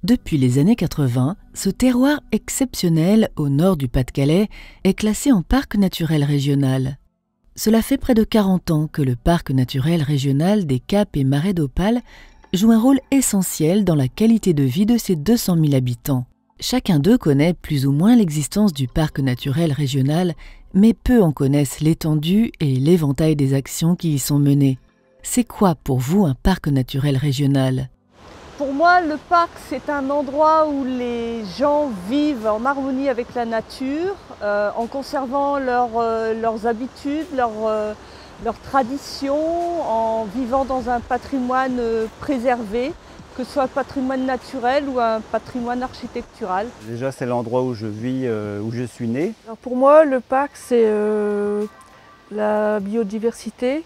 Depuis les années 80, ce terroir exceptionnel au nord du Pas-de-Calais est classé en parc naturel régional. Cela fait près de 40 ans que le parc naturel régional des Caps et Marais d'Opale joue un rôle essentiel dans la qualité de vie de ses 200 000 habitants. Chacun d'eux connaît plus ou moins l'existence du parc naturel régional, mais peu en connaissent l'étendue et l'éventail des actions qui y sont menées. C'est quoi pour vous un parc naturel régional ? Pour moi, le parc, c'est un endroit où les gens vivent en harmonie avec la nature, en conservant leurs habitudes, leurs traditions, en vivant dans un patrimoine préservé, que ce soit un patrimoine naturel ou un patrimoine architectural. Déjà, c'est l'endroit où je vis, où je suis né. Alors pour moi, le parc, c'est la biodiversité,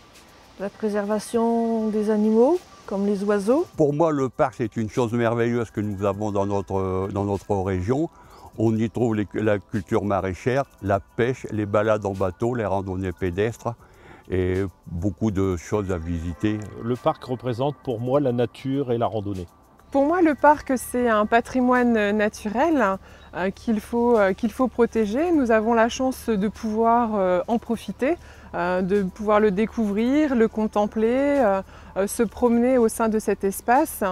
la préservation des animaux, comme les oiseaux. Pour moi, le parc, c'est une chose merveilleuse que nous avons dans notre région. On y trouve la culture maraîchère, la pêche, les balades en bateau, les randonnées pédestres et beaucoup de choses à visiter. Le parc représente pour moi la nature et la randonnée. Pour moi, le parc, c'est un patrimoine naturel qu'il faut protéger. Nous avons la chance de pouvoir en profiter, de pouvoir le découvrir, le contempler, se promener au sein de cet espace.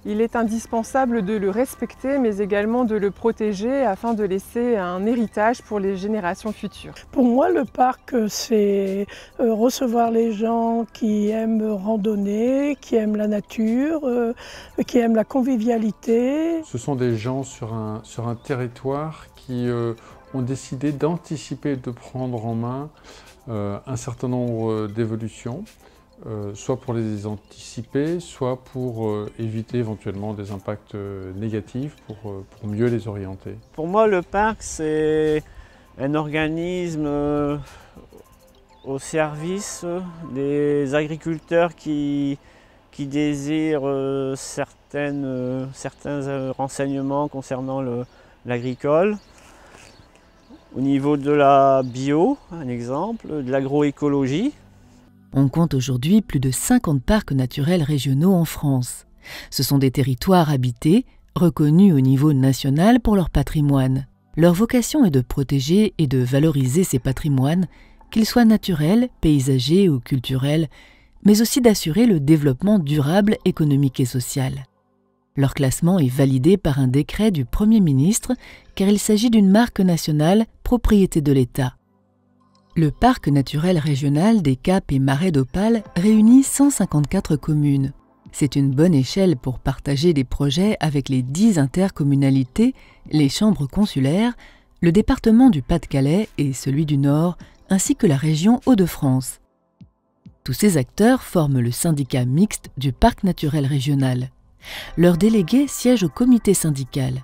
Il est indispensable de le respecter, mais également de le protéger afin de laisser un héritage pour les générations futures. Pour moi, le parc, c'est recevoir les gens qui aiment randonner, qui aiment la nature, qui aiment la convivialité. Ce sont des gens sur un territoire qui ont décidé d'anticiper, de prendre en main un certain nombre d'évolutions, soit pour les anticiper, soit pour éviter éventuellement des impacts négatifs, pour mieux les orienter. Pour moi, le parc, c'est un organisme au service des agriculteurs qui désirent certains renseignements concernant l'agricole. Au niveau de la bio, un exemple, de l'agroécologie. On compte aujourd'hui plus de 50 parcs naturels régionaux en France. Ce sont des territoires habités, reconnus au niveau national pour leur patrimoine. Leur vocation est de protéger et de valoriser ces patrimoines, qu'ils soient naturels, paysagers ou culturels, mais aussi d'assurer le développement durable, économique et social. Leur classement est validé par un décret du Premier ministre car il s'agit d'une marque nationale propriété de l'État. Le parc naturel régional des Caps et Marais d'Opale réunit 154 communes. C'est une bonne échelle pour partager des projets avec les 10 intercommunalités, les chambres consulaires, le département du Pas-de-Calais et celui du Nord, ainsi que la région Hauts-de-France. Tous ces acteurs forment le syndicat mixte du parc naturel régional. Leurs délégués siègent au comité syndical.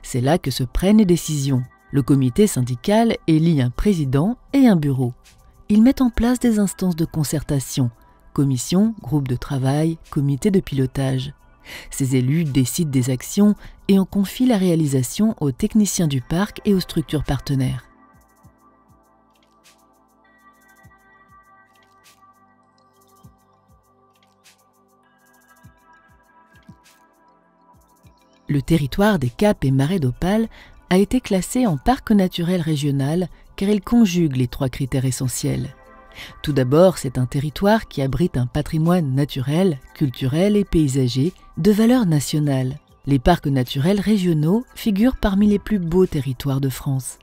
C'est là que se prennent les décisions. Le comité syndical élit un président et un bureau. Ils mettent en place des instances de concertation, commissions, groupes de travail, comités de pilotage. Ces élus décident des actions et en confient la réalisation aux techniciens du parc et aux structures partenaires. Le territoire des Caps et Marais d'Opale a été classé en parc naturel régional car il conjugue les 3 critères essentiels. Tout d'abord, c'est un territoire qui abrite un patrimoine naturel, culturel et paysager de valeur nationale. Les parcs naturels régionaux figurent parmi les plus beaux territoires de France.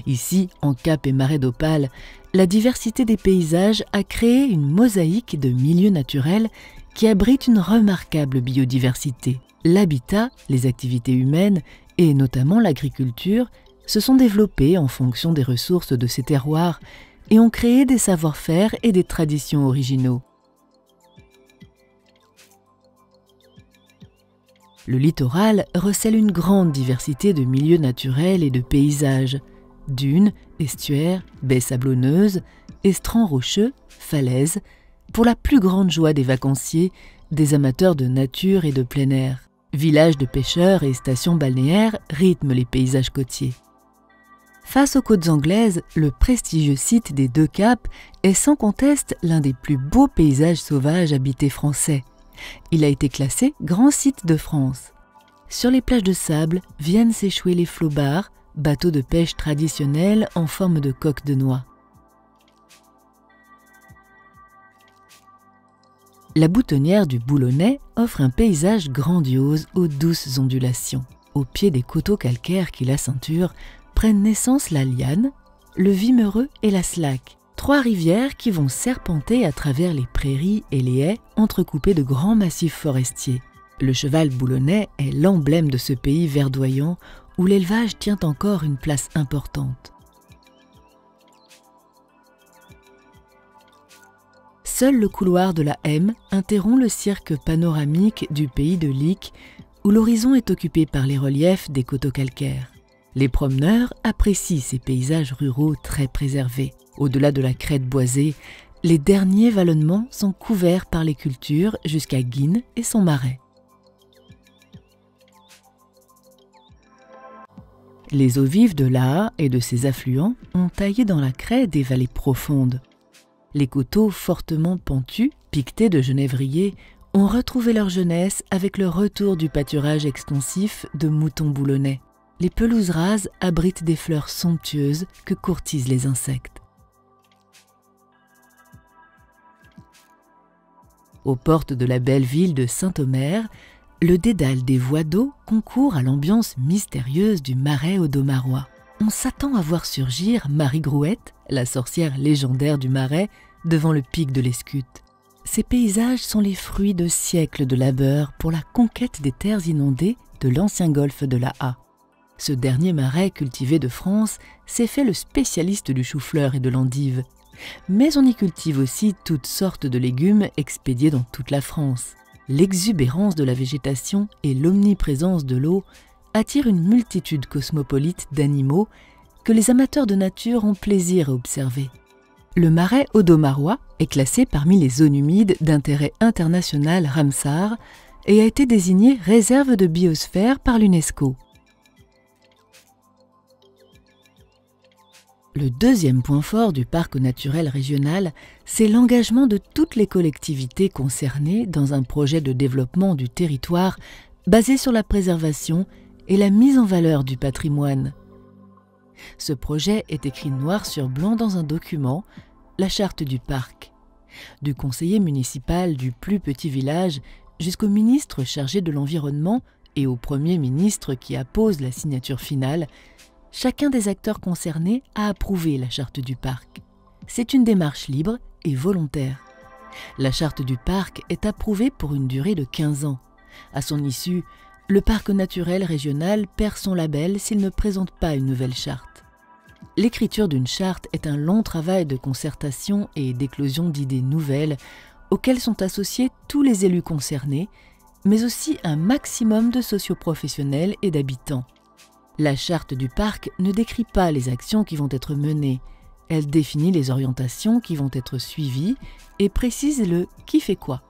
Ici, en Caps et Marais d'Opale, la diversité des paysages a créé une mosaïque de milieux naturels qui abrite une remarquable biodiversité. L'habitat, les activités humaines et notamment l'agriculture se sont développés en fonction des ressources de ces terroirs et ont créé des savoir-faire et des traditions originaux. Le littoral recèle une grande diversité de milieux naturels et de paysages. Dunes, estuaires, baies sablonneuses, estrans rocheux, falaises, pour la plus grande joie des vacanciers, des amateurs de nature et de plein air. Villages de pêcheurs et stations balnéaires rythment les paysages côtiers. Face aux côtes anglaises, le prestigieux site des Deux Caps est sans conteste l'un des plus beaux paysages sauvages habités français. Il a été classé Grand Site de France. sur les plages de sable viennent s'échouer les flobards, bateaux de pêche traditionnels en forme de coque de noix. La boutonnière du Boulonnais offre un paysage grandiose aux douces ondulations. Au pied des coteaux calcaires qui la ceinturent, prennent naissance la Liane, le Vimereux et la Slack. 3 rivières qui vont serpenter à travers les prairies et les haies entrecoupées de grands massifs forestiers. Le cheval boulonnais est l'emblème de ce pays verdoyant où l'élevage tient encore une place importante. Seul le couloir de la Hemme interrompt le cirque panoramique du pays de Lique où l'horizon est occupé par les reliefs des coteaux calcaires. Les promeneurs apprécient ces paysages ruraux très préservés. Au-delà de la crête boisée, les derniers vallonnements sont couverts par les cultures jusqu'à Guînes et son marais. Les eaux vives de l'Aa et de ses affluents ont taillé dans la craie des vallées profondes. Les coteaux fortement pentus, piquetés de genévriers, ont retrouvé leur jeunesse avec le retour du pâturage extensif de moutons boulonnais. Les pelouses rases abritent des fleurs somptueuses que courtisent les insectes. Aux portes de la belle ville de Saint-Omer, le dédale des voies d'eau concourt à l'ambiance mystérieuse du marais audomarois. On s'attend à voir surgir Marie Grouette, la sorcière légendaire du marais, devant le pic de l'Escute. Ces paysages sont les fruits de siècles de labeur pour la conquête des terres inondées de l'ancien golfe de la Aa. Ce dernier marais cultivé de France s'est fait le spécialiste du chou-fleur et de l'endive. Mais on y cultive aussi toutes sortes de légumes expédiés dans toute la France. L'exubérance de la végétation et l'omniprésence de l'eau attirent une multitude cosmopolite d'animaux que les amateurs de nature ont plaisir à observer. Le marais audomarois est classé parmi les zones humides d'intérêt international Ramsar et a été désigné réserve de biosphère par l'UNESCO. Le deuxième point fort du parc naturel régional, c'est l'engagement de toutes les collectivités concernées dans un projet de développement du territoire basé sur la préservation et la mise en valeur du patrimoine. Ce projet est écrit noir sur blanc dans un document, la charte du parc. Du conseiller municipal du plus petit village jusqu'au ministre chargé de l'environnement et au premier ministre qui appose la signature finale, chacun des acteurs concernés a approuvé la charte du parc. C'est une démarche libre et volontaire. La charte du parc est approuvée pour une durée de 15 ans. À son issue, le parc naturel régional perd son label s'il ne présente pas une nouvelle charte. L'écriture d'une charte est un long travail de concertation et d'éclosion d'idées nouvelles auxquelles sont associés tous les élus concernés, mais aussi un maximum de socioprofessionnels et d'habitants. La charte du parc ne décrit pas les actions qui vont être menées. Elle définit les orientations qui vont être suivies et précise le « qui fait quoi ».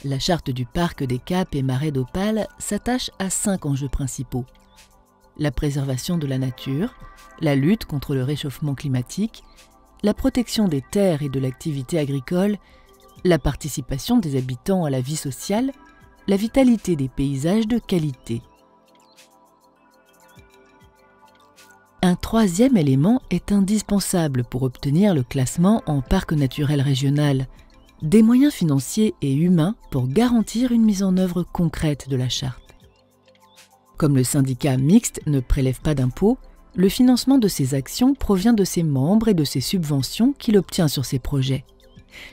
La charte du parc des Caps et Marais d'Opale s'attache à 5 enjeux principaux. La préservation de la nature, la lutte contre le réchauffement climatique, la protection des terres et de l'activité agricole, la participation des habitants à la vie sociale, la vitalité des paysages de qualité. Un troisième élément est indispensable pour obtenir le classement en parc naturel régional, des moyens financiers et humains pour garantir une mise en œuvre concrète de la charte. Comme le syndicat mixte ne prélève pas d'impôts, le financement de ses actions provient de ses membres et de ses subventions qu'il obtient sur ses projets.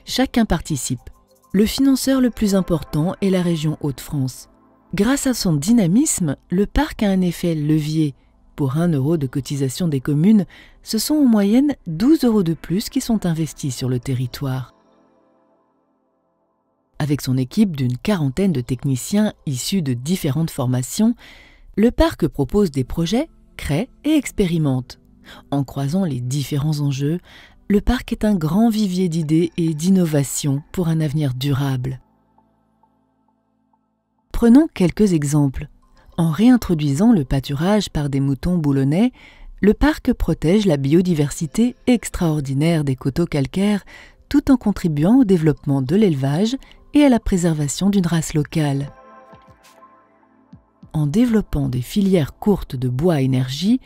Chacun participe. Le financeur le plus important est la région Hauts-de-France. Grâce à son dynamisme, le parc a un effet levier. Pour 1 € de cotisation des communes, ce sont en moyenne 12 € de plus qui sont investis sur le territoire. Avec son équipe d'une 40aine de techniciens issus de différentes formations, le parc propose des projets, crée et expérimente. En croisant les différents enjeux, le parc est un grand vivier d'idées et d'innovations pour un avenir durable. Prenons quelques exemples. En réintroduisant le pâturage par des moutons boulonnais, le parc protège la biodiversité extraordinaire des coteaux calcaires tout en contribuant au développement de l'élevage et à la préservation d'une race locale. En développant des filières courtes de bois énergie,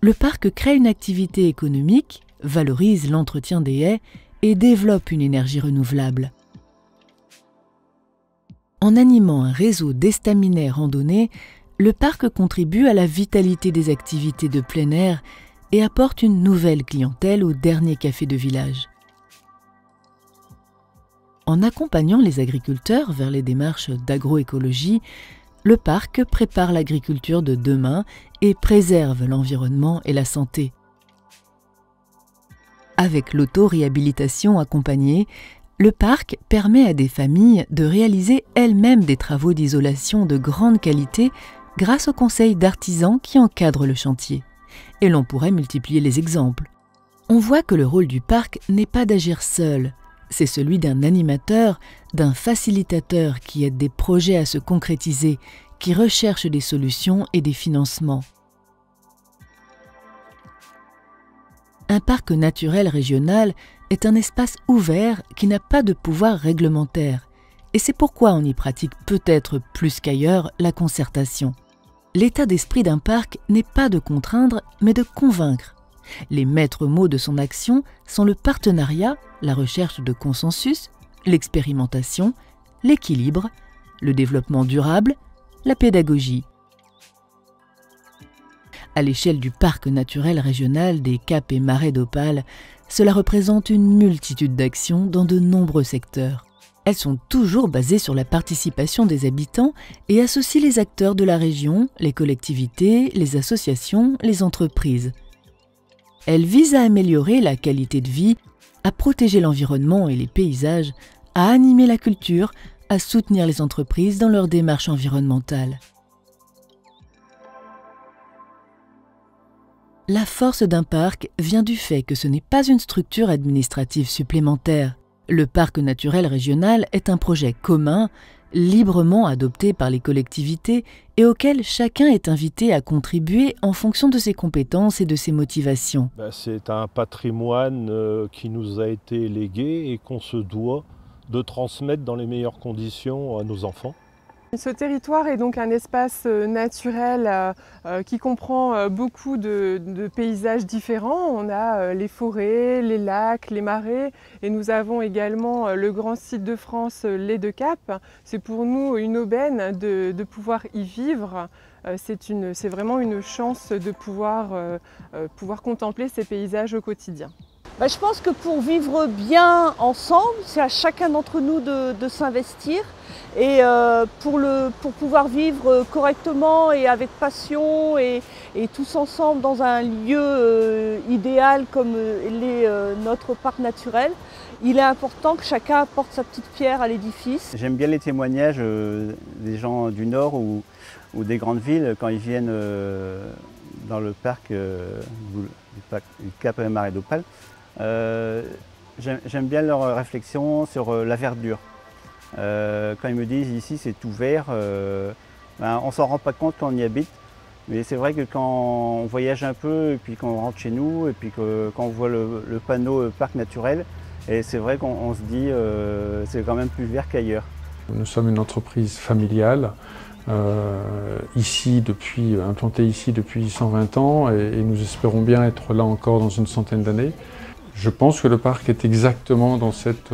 le parc crée une activité économique, valorise l'entretien des haies et développe une énergie renouvelable. En animant un réseau d'estaminets randonnés, le parc contribue à la vitalité des activités de plein air et apporte une nouvelle clientèle au dernier café de village. En accompagnant les agriculteurs vers les démarches d'agroécologie, le parc prépare l'agriculture de demain et préserve l'environnement et la santé. Avec l'auto-réhabilitation accompagnée, le parc permet à des familles de réaliser elles-mêmes des travaux d'isolation de grande qualité grâce aux conseils d'artisans qui encadrent le chantier. Et l'on pourrait multiplier les exemples. On voit que le rôle du parc n'est pas d'agir seul, c'est celui d'un animateur, d'un facilitateur qui aide des projets à se concrétiser, qui recherche des solutions et des financements. Un parc naturel régional est un espace ouvert qui n'a pas de pouvoir réglementaire, et c'est pourquoi on y pratique peut-être plus qu'ailleurs la concertation. L'état d'esprit d'un parc n'est pas de contraindre, mais de convaincre. Les maîtres mots de son action sont le partenariat, la recherche de consensus, l'expérimentation, l'équilibre, le développement durable, la pédagogie. À l'échelle du parc naturel régional des Caps et Marais d'Opale, cela représente une multitude d'actions dans de nombreux secteurs. Elles sont toujours basées sur la participation des habitants et associent les acteurs de la région, les collectivités, les associations, les entreprises. Elles visent à améliorer la qualité de vie, à protéger l'environnement et les paysages, à animer la culture, à soutenir les entreprises dans leur démarche environnementale. La force d'un parc vient du fait que ce n'est pas une structure administrative supplémentaire. Le parc naturel régional est un projet commun, librement adopté par les collectivités et auquel chacun est invité à contribuer en fonction de ses compétences et de ses motivations. C'est un patrimoine qui nous a été légué et qu'on se doit de transmettre dans les meilleures conditions à nos enfants. Ce territoire est donc un espace naturel qui comprend beaucoup de paysages différents. On a les forêts, les lacs, les marais et nous avons également le grand site de France, les Deux Caps. C'est pour nous une aubaine de pouvoir y vivre. C'est vraiment une chance de pouvoir contempler ces paysages au quotidien. Je pense que pour vivre bien ensemble, c'est à chacun d'entre nous de s'investir. Et pour pouvoir vivre correctement et avec passion et tous ensemble dans un lieu idéal comme l'est notre parc naturel, il est important que chacun apporte sa petite pierre à l'édifice. J'aime bien les témoignages des gens du Nord ou des grandes villes quand ils viennent dans le parc du Cap et Marais d'Opale. J'aime bien leur réflexion sur la verdure. Quand ils me disent ici c'est tout vert, on ne s'en rend pas compte quand on y habite, mais c'est vrai que quand on voyage un peu et puis qu'on rentre chez nous et puis quand on voit le panneau parc naturel, et c'est vrai qu'on se dit c'est quand même plus vert qu'ailleurs. Nous sommes une entreprise familiale, implantée ici depuis 120 ans et nous espérons bien être là encore dans une centaine d'années. Je pense que le parc est exactement dans cette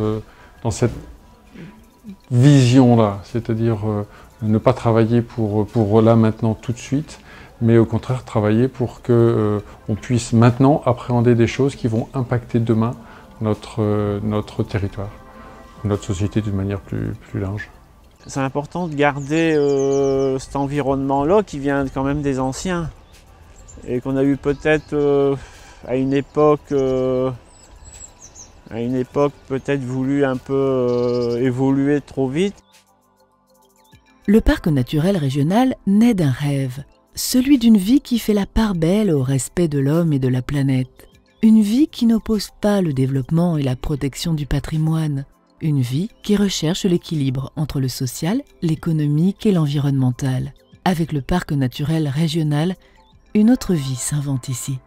vision-là, c'est-à-dire ne pas travailler pour là, maintenant, tout de suite, mais au contraire travailler pour qu'on puisse maintenant appréhender des choses qui vont impacter demain notre territoire, notre société d'une manière plus large. C'est important de garder cet environnement-là qui vient quand même des anciens et qu'on a eu peut-être à une époque peut-être voulu un peu évoluer trop vite. Le parc naturel régional naît d'un rêve, celui d'une vie qui fait la part belle au respect de l'homme et de la planète. Une vie qui n'oppose pas le développement et la protection du patrimoine. Une vie qui recherche l'équilibre entre le social, l'économique et l'environnemental. Avec le parc naturel régional, une autre vie s'invente ici.